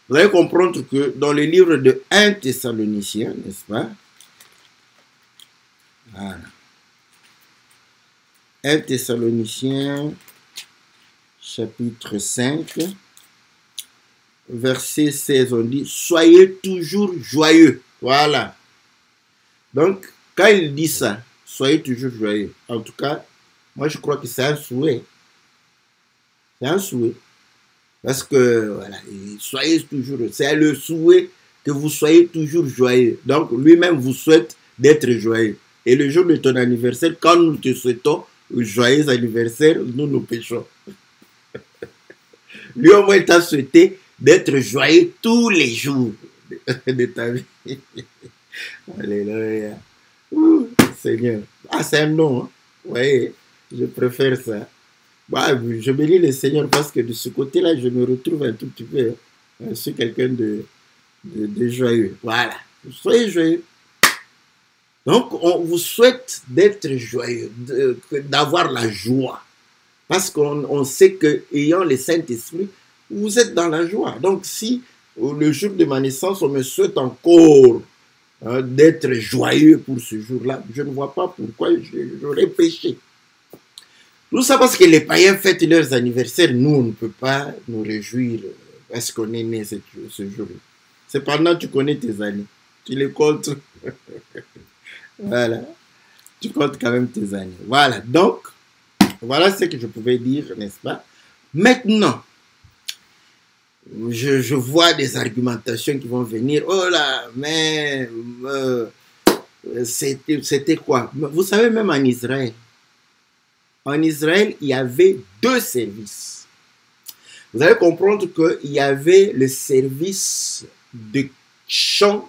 vous allez comprendre que dans le livre de 1 Thessaloniciens, n'est-ce pas? Voilà. 1 Thessaloniciens, chapitre 5, verset 16, on dit « Soyez toujours joyeux ». Voilà. Donc, quand il dit ça, « Soyez toujours joyeux », en tout cas, moi je crois que c'est un souhait. C'est un souhait. Parce que, voilà, soyez toujours, c'est le souhait que vous soyez toujours joyeux. Donc, lui-même vous souhaite d'être joyeux. Et le jour de ton anniversaire, quand nous te souhaitons joyeux anniversaire, nous péchons. Lui, au moins, il t'a souhaité d'être joyeux tous les jours de ta vie. Alléluia. Seigneur. Ah, c'est un nom, hein? Oui, je préfère ça. Bah, je bénis le Seigneur parce que de ce côté-là, je me retrouve un tout petit peu. Je suis quelqu'un de joyeux. Voilà. Soyez joyeux. Donc, on vous souhaite d'être joyeux, d'avoir la joie. Parce qu'on sait qu'ayant le Saint-Esprit, vous êtes dans la joie. Donc, si le jour de ma naissance, on me souhaite encore d'être joyeux pour ce jour-là, je ne vois pas pourquoi j'aurais péché. Tout ça parce que les païens fêtent leurs anniversaires. Nous, on ne peut pas nous réjouir parce qu'on est né ce jour-là. Cependant, tu connais tes années. Tu les comptes. Voilà. Tu comptes quand même tes années. Voilà. Donc, voilà ce que je pouvais dire, n'est-ce pas? Maintenant, je vois des argumentations qui vont venir. Oh là, mais c'était quoi? Vous savez, même en Israël, il y avait deux services. Vous allez comprendre qu'il y avait le service de chant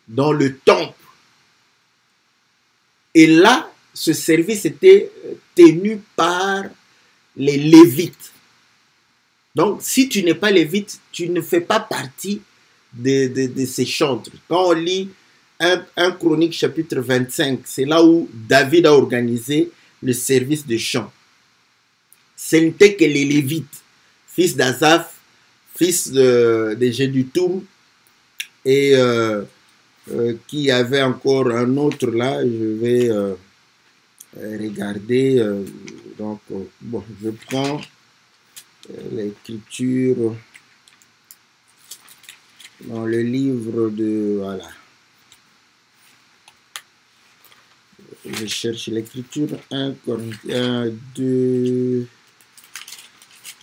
dans le temple. Et là, ce service était tenu par les Lévites. Donc, si tu n'es pas Lévite, tu ne fais pas partie de ces chantres. Quand on lit 1 Chronique chapitre 25, c'est là où David a organisé le service de chant. Ce n'était que les Lévites, fils d'Azaph, fils de Jeduthun, et qui avait encore un autre là, je vais regarder, donc, bon, je prends l'écriture dans le livre de... Voilà. Je cherche l'écriture. 1 Corinthiens 2...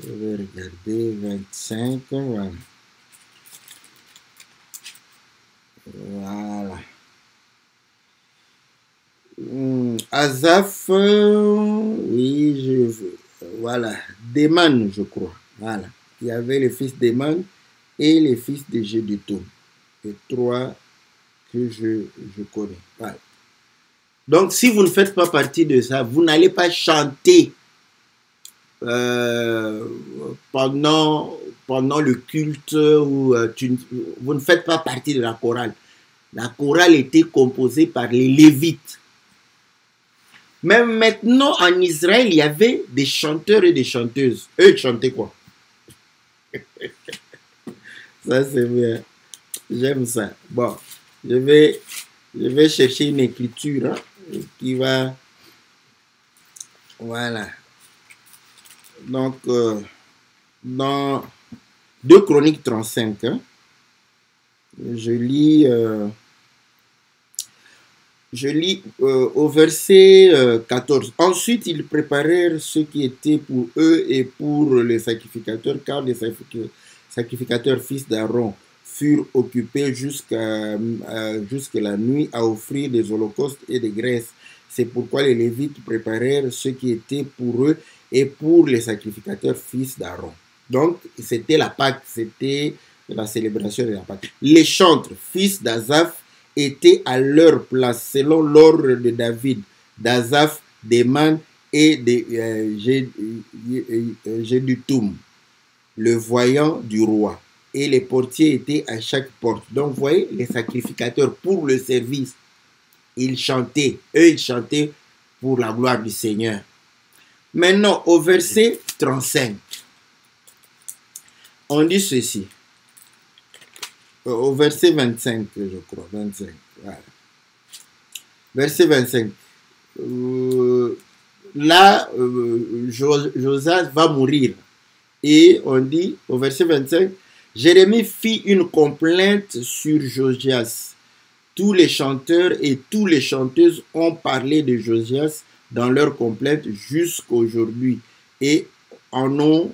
Je vais regarder 25. Voilà. Voilà. Asaph, oui, je veux. Voilà. Déman, je crois. Voilà. Il y avait les fils d'Éman et les fils de Géduthun. Les trois que je connais. Voilà. Donc, si vous ne faites pas partie de ça, vous n'allez pas chanter pendant le culte ou vous ne faites pas partie de la chorale. La chorale était composée par les Lévites. Même maintenant, en Israël, il y avait des chanteurs et des chanteuses. Eux, ils chantaient quoi? Ça, c'est bien. J'aime ça. Bon, je vais chercher une écriture qui va... Voilà. Donc, dans 2 Chroniques 35, hein, je lis au verset 14. Ensuite, ils préparèrent ce qui était pour eux et pour les sacrificateurs, car les sacrificateurs fils d'Aaron furent occupés jusqu'à la nuit à offrir des holocaustes et des graisses. C'est pourquoi les Lévites préparèrent ce qui était pour eux et pour les sacrificateurs fils d'Aaron. Donc, c'était la Pâque, c'était la célébration de la Pâque. Les chantres, fils d'Asaph, étaient à leur place selon l'ordre de David, d'Asaph, d'Éman et de Géduthun, le voyant du roi. Et les portiers étaient à chaque porte. Donc, vous voyez, les sacrificateurs pour le service, ils chantaient. Eux, ils chantaient pour la gloire du Seigneur. Maintenant, au verset 35, on dit ceci. Au verset 25, je crois. 25. Voilà. Verset 25. Là, Josias va mourir. Et on dit au verset 25, Jérémie fit une complainte sur Josias. Tous les chanteurs et toutes les chanteuses ont parlé de Josias dans leur complainte jusqu'aujourd'hui et en ont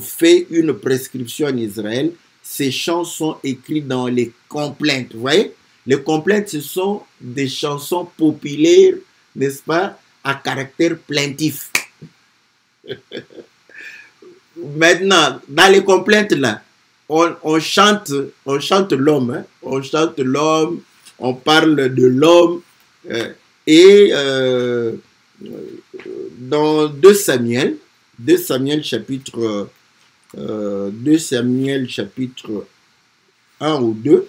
fait une prescription en Israël. Ces chants sont écrits dans les complaintes. Vous voyez, les complaintes, ce sont des chansons populaires, n'est-ce pas, à caractère plaintif. Maintenant, dans les complaintes là, on chante l'homme, hein? On chante l'homme, on parle de l'homme, et dans 2 Samuel chapitre 1 ou 2,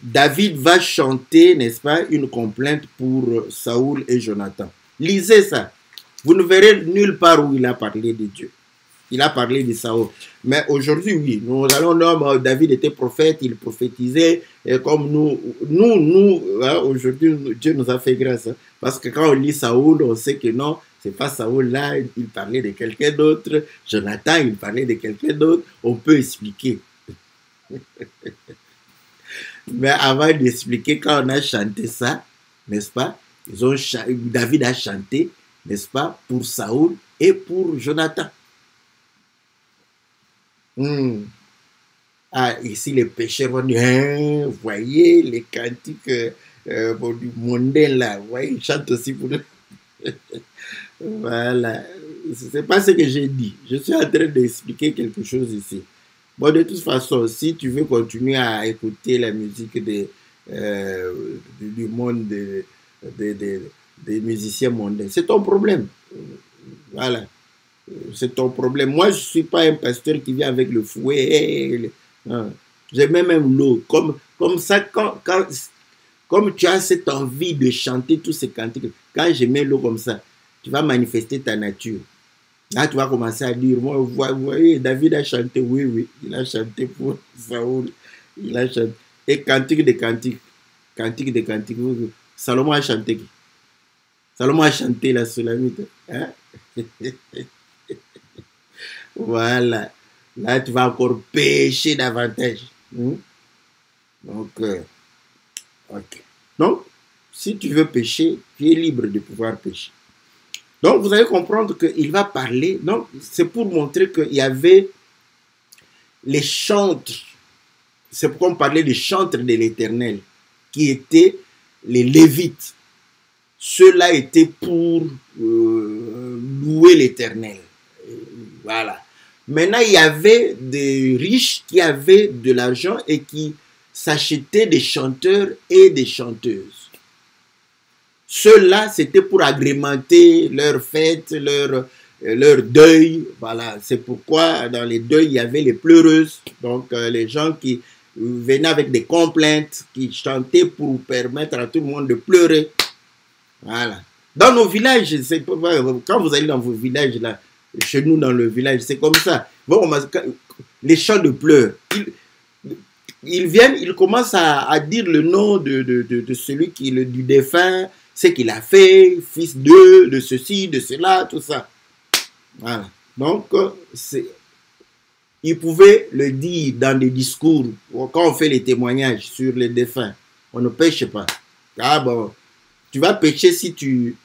David va chanter, n'est-ce pas, une complainte pour Saoul et Jonathan. Lisez ça. Vous ne verrez nulle part où il a parlé de Dieu. Il a parlé de Saoul. Mais aujourd'hui, oui, nous allons dire David était prophète, il prophétisait, et comme nous hein, aujourd'hui, Dieu nous a fait grâce. Hein, parce que quand on lit Saoul, on sait que non, c'est pas Saoul là, il parlait de quelqu'un d'autre. Jonathan, il parlait de quelqu'un d'autre. On peut expliquer. Mais avant d'expliquer, quand on a chanté ça, n'est-ce pas, David a chanté, n'est-ce pas, pour Saoul et pour Jonathan. Ah, ici, les pécheurs vont dire, hein, vous voyez, les cantiques du mondain là, vous voyez, ils chantent aussi pour eux. Voilà. C'est pas ce que j'ai dit. Je suis en train d'expliquer quelque chose ici. Bon, de toute façon, si tu veux continuer à écouter la musique du monde des musiciens mondains, c'est ton problème. Voilà. C'est ton problème. Moi, je ne suis pas un pasteur qui vient avec le fouet. J'ai même l'eau. Comme ça, comme tu as cette envie de chanter tous ces cantiques, quand je mets l'eau comme ça, tu vas manifester ta nature. Là, tu vas commencer à dire, moi, vous voyez, David a chanté, oui, il a chanté pour Saoul, il a chanté. Et cantique de cantique, Salomon a chanté qui? Salomon a chanté la Sulamite. Hein? Voilà. Là, tu vas encore pécher davantage. Donc, ok. Donc, si tu veux pécher, tu es libre de pouvoir pécher. Donc, vous allez comprendre qu'il va parler. Donc, c'est pour montrer qu'il y avait les chantres. C'est pourquoi on parlait des chantres de l'Éternel, qui étaient les Lévites. Ceux-là étaient pour louer l'Éternel. Voilà. Maintenant, il y avait des riches qui avaient de l'argent et qui s'achetaient des chanteurs et des chanteuses. Ceux-là, c'était pour agrémenter leur fête, leur deuil. Voilà, c'est pourquoi dans les deuils, il y avait les pleureuses. Donc, les gens qui venaient avec des complaintes, qui chantaient pour permettre à tout le monde de pleurer. Voilà. Dans nos villages, quand vous allez dans vos villages, là, chez nous dans le village, c'est comme ça. Bon, les chants de pleurs, ils viennent, ils commencent à dire le nom de celui du défunt, ce qu'il a fait, fils de ceci, de cela, tout ça. Voilà. Donc, ils pouvaient le dire dans des discours, quand on fait les témoignages sur les défunts, on ne pêche pas. Ah bon, tu vas pécher si tu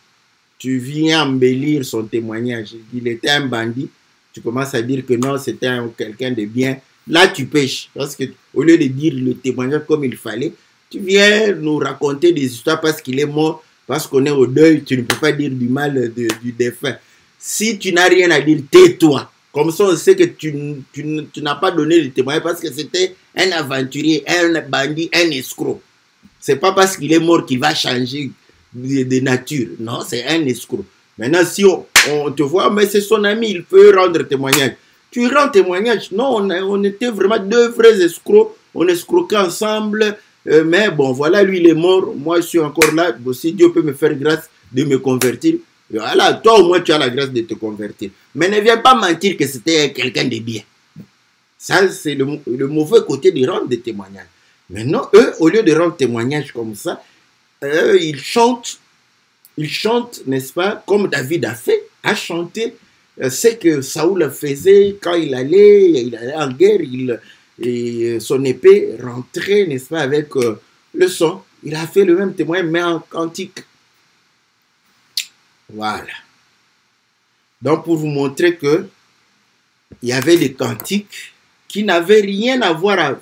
viens embellir son témoignage. Il était un bandit, tu commences à dire que non, c'était quelqu'un de bien. Là, tu pêches. Parce que au lieu de dire le témoignage comme il fallait, tu viens nous raconter des histoires parce qu'il est mort, parce qu'on est au deuil, tu ne peux pas dire du mal du défunt. Si tu n'as rien à dire, tais-toi. Comme ça, on sait que tu n'as pas donné le témoignage parce que c'était un aventurier, un bandit, un escroc. C'est pas parce qu'il est mort qu'il va changer de nature. Non, c'est un escroc. Maintenant, si on te voit, mais c'est son ami, il peut rendre témoignage. Tu rends témoignage. Non, on était vraiment deux vrais escrocs. On escroquait ensemble. Mais bon, voilà, lui, il est mort. Moi, je suis encore là. Bon, si Dieu peut me faire grâce de me convertir, voilà, toi, au moins, tu as la grâce de te convertir. Mais ne viens pas mentir que c'était quelqu'un de bien. Ça, c'est le mauvais côté de rendre des témoignages. Maintenant, eux, au lieu de rendre témoignage comme ça, ils chantent, n'est-ce pas, comme David a chanté ce que Saoul faisait quand il allait en guerre, et son épée rentrait, n'est-ce pas, avec le son. Il a fait le même témoignage, mais en cantique. Voilà. Donc, pour vous montrer que il y avait des cantiques qui n'avaient rien à voir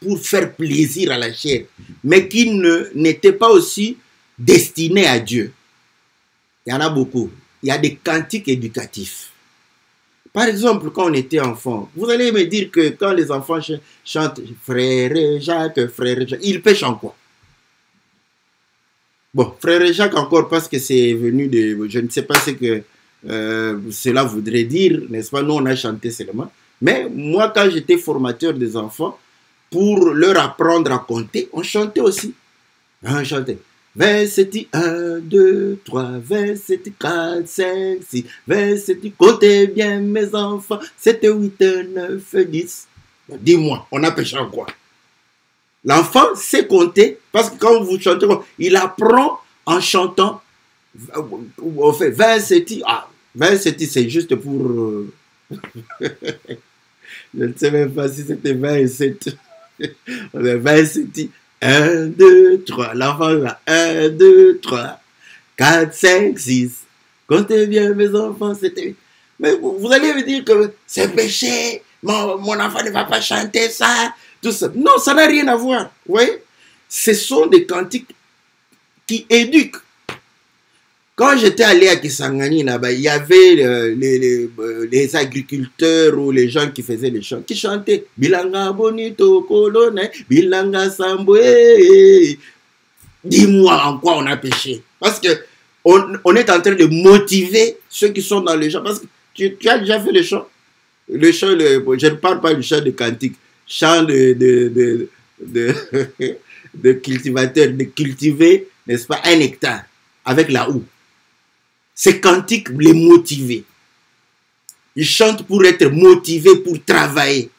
pour faire plaisir à la chair, mais qui n'étaient pas aussi destinés à Dieu. Il y en a beaucoup. Il y a des cantiques éducatifs. Par exemple, quand on était enfant, vous allez me dire que quand les enfants chantent Frère Jacques, ils pêchent en quoi? Bon, Frère Jacques encore parce que c'est venu de... Je ne sais pas ce que cela voudrait dire, n'est-ce pas? Nous, on a chanté seulement. Mais moi, quand j'étais formateur des enfants, pour leur apprendre à compter, on chantait aussi. On chantait. 27, 1, 2, 3, 27, 4, 5, 6, 27, comptez bien mes enfants, 7, 8, 9, 10. Dis-moi, on a pêché en quoi? L'enfant sait compter, parce que quand vous chantez, il apprend en chantant. On fait 27, 27, c'est juste pour... Je ne sais même pas si c'était 27. On a 27. 1, 2, 3. L'enfant va 1, 2, 3, 4, 5, 6. Comptez bien mes enfants, c'était... Mais vous allez me dire que c'est péché, mon enfant ne va pas chanter ça, tout ça. Non, ça n'a rien à voir. Vous voyez? Ce sont des cantiques qui éduquent. Quand j'étais allé à Kisangani, là-bas, il y avait les agriculteurs ou les gens qui faisaient les chants, qui chantaient Bilanga bonito kolone, Bilanga samboué. Dis-moi en quoi on a péché. Parce que on est en train de motiver ceux qui sont dans les chants. Parce que tu as déjà fait le chant. Le chant, je ne parle pas du chant de cantique, chant de cultivateur, de cultiver, n'est-ce pas, un hectare avec la houe. Ces cantiques les motiver. Ils chantent pour être motivés, pour travailler.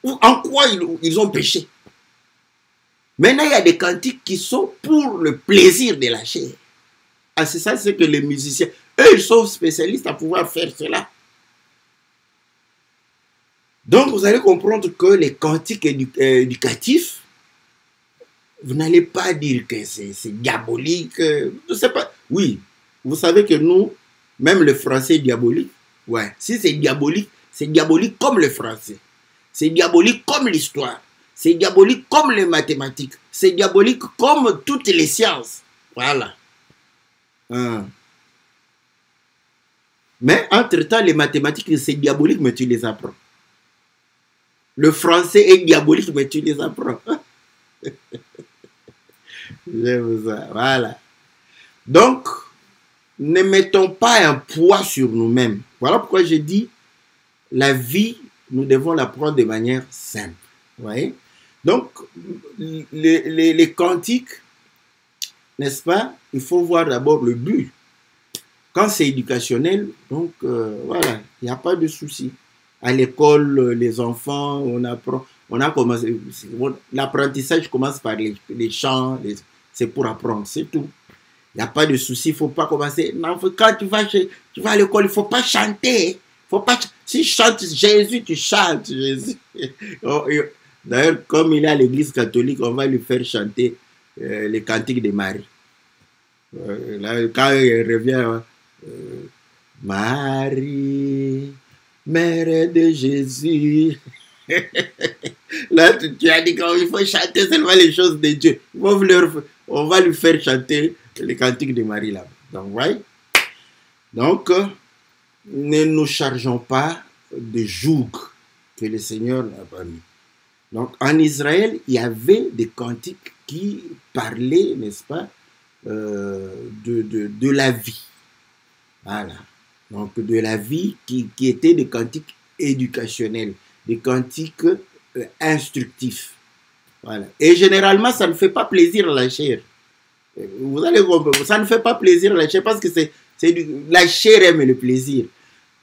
En quoi ils ont péché? Maintenant, il y a des cantiques qui sont pour le plaisir de la chair. Ah, c'est ça, c'est que les musiciens, eux, ils sont spécialistes à pouvoir faire cela. Donc, vous allez comprendre que les cantiques éducatifs, vous n'allez pas dire que c'est diabolique. Je sais pas. Oui, vous savez que nous, même le français est diabolique. Ouais, si c'est diabolique comme le français. C'est diabolique comme l'histoire. C'est diabolique comme les mathématiques. C'est diabolique comme toutes les sciences. Voilà. Mais entre-temps, les mathématiques, c'est diabolique, mais tu les apprends. Le français est diabolique, mais tu les apprends. J'aime ça. Voilà. Donc, ne mettons pas un poids sur nous-mêmes. Voilà pourquoi je dis, la vie, nous devons la prendre de manière simple. Vous voyez? Donc, les cantiques, n'est-ce pas? Il faut voir d'abord le but. Quand c'est éducationnel, donc voilà, il n'y a pas de souci. À l'école, les enfants, on apprend, on a commencé, l'apprentissage commence par les chants, c'est pour apprendre, c'est tout. Il n'y a pas de souci, il ne faut pas commencer. Non, quand tu vas à l'école, il ne faut pas chanter. Faut pas, si tu chantes Jésus, tu chantes Jésus. D'ailleurs, comme il est à l'église catholique, on va lui faire chanter les cantiques de Marie. Là, quand il revient, Marie, mère de Jésus. Là, tu as dit qu'il faut chanter seulement les choses de Dieu. On va lui faire chanter les cantiques de Marie là. Donc, ouais. Donc, ne nous chargeons pas de joug que le Seigneur n'a pas mis. Donc, en Israël, il y avait des cantiques qui parlaient, n'est-ce pas, de la vie. Voilà. Donc, de la vie qui étaient des cantiques éducationnels, des cantiques instructifs. Voilà. Et généralement, ça ne fait pas plaisir à la chair. Vous allez comprendre, ça ne fait pas plaisir à la chair parce que la chair aime le plaisir.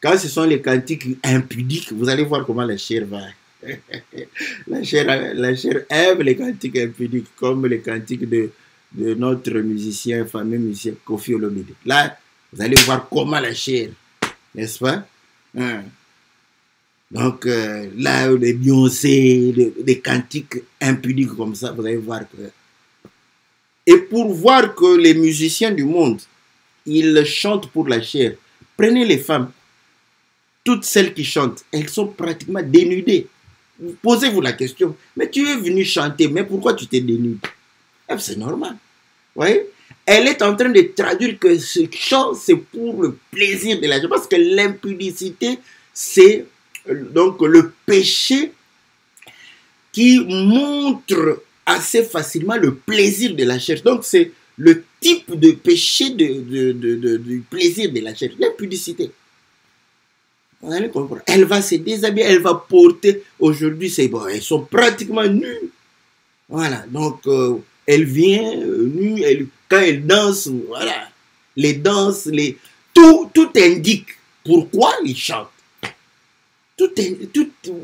Quand ce sont les cantiques impudiques, vous allez voir comment la chair va. la chair aime les cantiques impudiques, comme les cantiques de notre musicien, fameux musicien Kofi Olomide. Là, vous allez voir comment la chair, n'est-ce pas? Donc, là, les Beyoncé, des cantiques impudiques comme ça, vous allez voir que... Et pour voir que les musiciens du monde, ils chantent pour la chair, prenez les femmes, toutes celles qui chantent, elles sont pratiquement dénudées. Posez-vous la question, mais tu es venu chanter, mais pourquoi tu t'es dénudé? C'est normal. Vous voyez? Elle est en train de traduire que ce chant, c'est pour le plaisir de la chair. Parce que l'impudicité, c'est donc le péché qui montre assez facilement le plaisir de la chair. Donc, c'est le type de péché du plaisir de la chair, l'impudicité. Vous allez comprendre. Elle va se déshabiller, elle va porter. Aujourd'hui, c'est bon, elles sont pratiquement nues. Voilà, donc elle vient nue, quand elle danse, voilà, les danses, tout indique pourquoi ils chantent.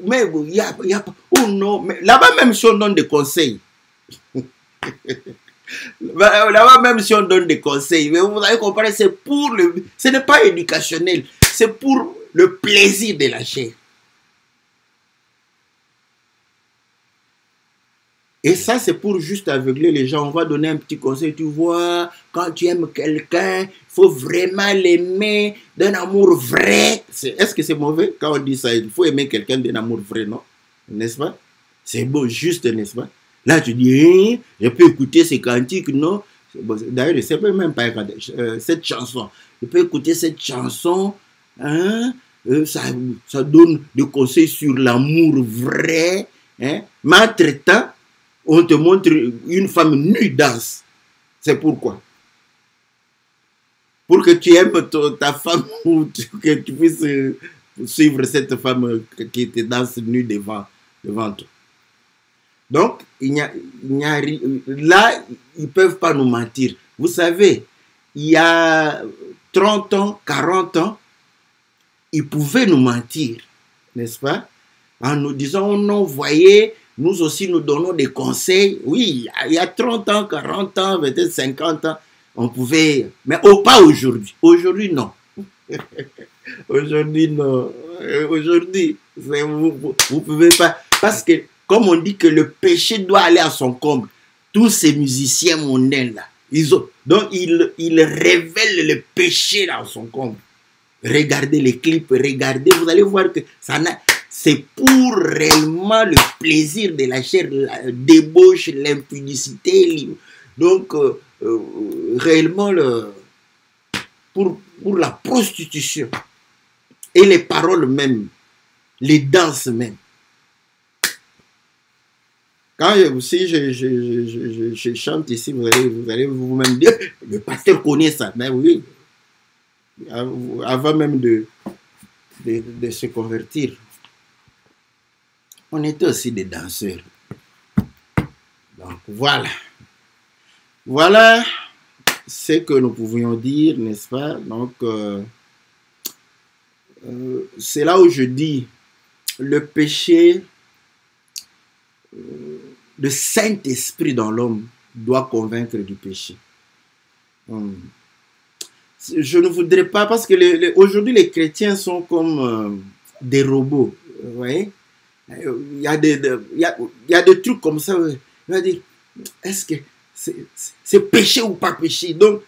Mais il y a pas, oh non, mais là-bas même si on donne des conseils. Là-bas même si on donne des conseils, mais vous allez comprendre, c'est pour ce n'est pas éducationnel, c'est pour le plaisir de la chair. Et ça, c'est pour juste aveugler les gens. On va donner un petit conseil. Tu vois, quand tu aimes quelqu'un, il faut vraiment l'aimer d'un amour vrai. Est-ce que c'est mauvais quand on dit ça? Il faut aimer quelqu'un d'un amour vrai, non? N'est-ce pas? C'est beau, juste, n'est-ce pas? Là, tu dis, hein, je peux écouter ces cantiques, non? D'ailleurs, je ne sais même pas cette chanson. Je peux écouter cette chanson, hein? Ça donne des conseils sur l'amour vrai, hein? Mais entre-temps, on te montre une femme nue danse. C'est pourquoi? Pour que tu aimes ta femme ou que tu puisses suivre cette femme qui te danse nue devant toi. Donc, là, ils ne peuvent pas nous mentir. Vous savez, il y a 30 ans, 40 ans, ils pouvaient nous mentir, n'est-ce pas? En nous disant, oh non, voyez, nous aussi nous donnons des conseils. Oui, il y a 30 ans, 40 ans, peut-être 50 ans, on pouvait... Mais pas aujourd'hui. Aujourd'hui, non. Aujourd'hui, non. Aujourd'hui, Vous pouvez pas. Parce que, comme on dit que le péché doit aller à son comble, tous ces musiciens mondains là, donc ils révèlent le péché dans son comble. Regardez les clips, regardez, vous allez voir que c'est pour réellement le plaisir de la chair, la débauche, l'impudicité. Donc, réellement, pour la prostitution. Et les paroles même, les danses même. Quand si je chante ici, vous allez vous-même dire, le pasteur connaît ça. Mais oui, avant même de se convertir, on était aussi des danseurs. Donc voilà. Voilà ce que nous pouvions dire, n'est-ce pas? Donc, c'est là où je dis, le péché, le Saint-Esprit dans l'homme doit convaincre du péché. Je ne voudrais pas, parce que aujourd'hui les chrétiens sont comme des robots, vous voyez? Il y a des trucs comme ça, il va dire, est-ce que c'est péché ou pas péché? Donc,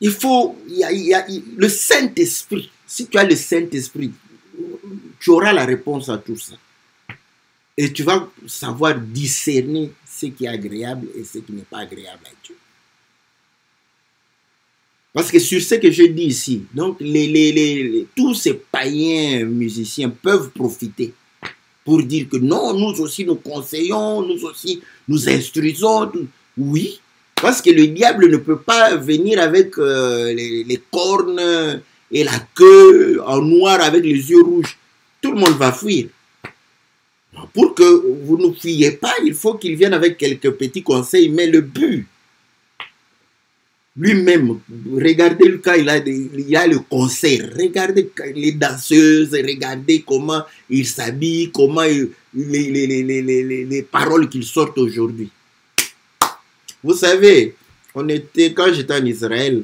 il faut, le Saint-Esprit, si tu as le Saint-Esprit, tu auras la réponse à tout ça. Et tu vas savoir discerner ce qui est agréable et ce qui n'est pas agréable à Dieu. Parce que sur ce que je dis ici, donc tous ces païens musiciens peuvent profiter pour dire que non, nous aussi nous conseillons, nous aussi nous instruisons. Oui, parce que le diable ne peut pas venir avec les cornes et la queue en noir avec les yeux rouges. Tout le monde va fuir. Pour que vous ne fuyiez pas, il faut qu'il vienne avec quelques petits conseils, mais le but, lui-même, regardez le cas, il a le conseil, regardez les danseuses, regardez comment ils s'habillent, comment les paroles qu'ils sortent aujourd'hui. Vous savez, quand j'étais en Israël,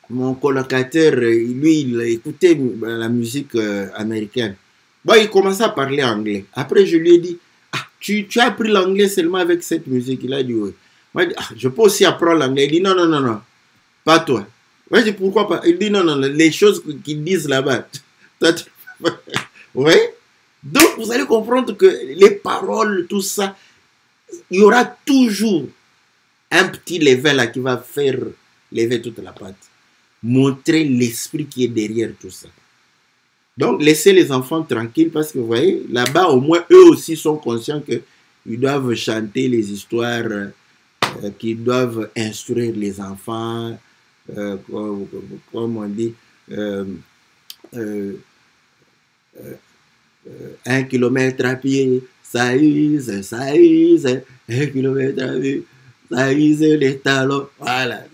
mon colocataire, lui, il écoutait la musique américaine. Bon, il commençait à parler anglais. Après, je lui ai dit, ah, tu as appris l'anglais seulement avec cette musique? Il a dit, oui. Moi, je dis, ah, je peux aussi apprendre l'anglais. Il dit, non, non, non, non, pas toi. Moi, je dis, pourquoi pas? Il dit, non, non, les choses qu'ils disent là-bas. Oui. Donc, vous allez comprendre que les paroles, tout ça, il y aura toujours un petit level là qui va faire lever toute la pâte. Montrer l'esprit qui est derrière tout ça. Donc, laissez les enfants tranquilles parce que, vous voyez, là-bas, au moins, eux aussi sont conscients qu'ils doivent chanter les histoires, qu'ils doivent instruire les enfants, comme on dit, 1 kilomètre à pied, ça use, 1 kilomètre à pied, ça use les talons. Voilà.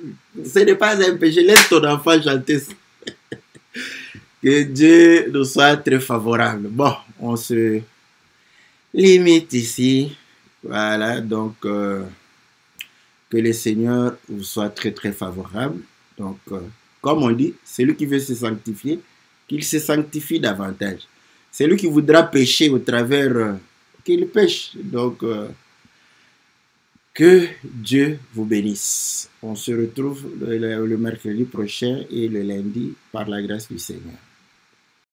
Ce n'est pas un péché, laisse ton enfant chanter ça. Que Dieu nous soit très favorable. Bon, on se limite ici. Voilà, donc que le Seigneur vous soit très très favorable. Donc, comme on dit, celui qui veut se sanctifier, qu'il se sanctifie davantage. Celui qui voudra pécher au travers, qu'il pêche. Donc, que Dieu vous bénisse. On se retrouve le mercredi prochain et le lundi par la grâce du Seigneur.